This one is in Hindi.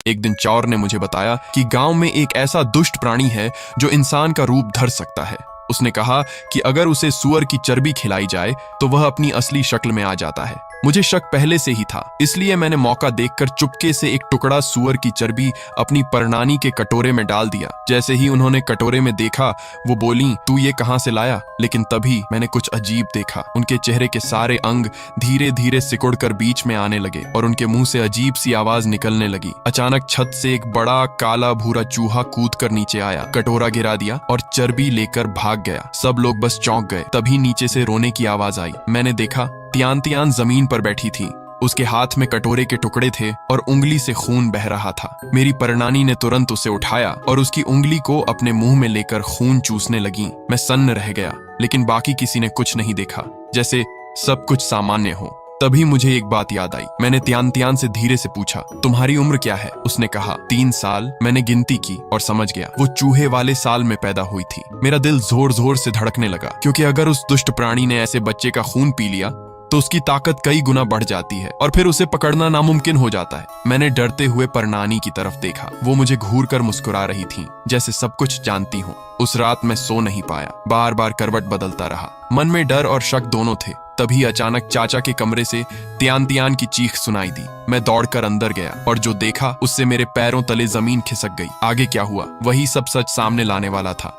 एक दिन चौर ने मुझे बताया कि गांव में एक ऐसा दुष्ट प्राणी है जो इंसान का रूप धर सकता है। उसने कहा कि अगर उसे सुअर की चर्बी खिलाई जाए तो वह अपनी असली शक्ल में आ जाता है। मुझे शक पहले से ही था, इसलिए मैंने मौका देखकर चुपके से एक टुकड़ा सुअर की चर्बी अपनी परनानी के कटोरे में डाल दिया। जैसे ही उन्होंने कटोरे में देखा, वो बोली, तू ये कहां से लाया? लेकिन तभी मैंने कुछ अजीब देखा। उनके चेहरे के सारे अंग धीरे धीरे सिकुड़कर बीच में आने लगे और उनके मुंह से अजीब सी आवाज निकलने लगी। अचानक छत से एक बड़ा काला भूरा चूहा कूद कर नीचे आया, कटोरा गिरा दिया और चर्बी लेकर भाग गया। सब लोग बस चौंक गए। तभी नीचे से रोने की आवाज आई। मैंने देखा तियान तियान जमीन पर बैठी थी। उसके हाथ में कटोरे के टुकड़े थे और उंगली से खून बह रहा था। मेरी परनानी ने तुरंत उसे उठाया और उसकी उंगली को अपने मुंह में लेकर खून चूसने लगी। मैं सन्न रह गया, लेकिन बाकी किसी ने कुछ नहीं देखा, जैसे सब कुछ सामान्य हो। तभी मुझे एक बात याद आई। मैंने तियान तियान से धीरे से पूछा, तुम्हारी उम्र क्या है? उसने कहा, 3 साल। मैंने गिनती की और समझ गया वो चूहे वाले साल में पैदा हुई थी। मेरा दिल जोर जोर से धड़कने लगा, क्योंकि अगर उस दुष्ट प्राणी ने ऐसे बच्चे का खून पी लिया तो उसकी ताकत कई गुना बढ़ जाती है और फिर उसे पकड़ना नामुमकिन हो जाता है। मैंने डरते हुए परनानी की तरफ देखा। वो मुझे घूर कर मुस्कुरा रही थी, जैसे सब कुछ जानती हूँ। उस रात मैं सो नहीं पाया, बार बार करवट बदलता रहा। मन में डर और शक दोनों थे। तभी अचानक चाचा के कमरे से तियान तियान की चीख सुनाई दी। मैं दौड़कर अंदर गया और जो देखा उससे मेरे पैरों तले जमीन खिसक गई। आगे क्या हुआ, वही सब सच सामने लाने वाला था।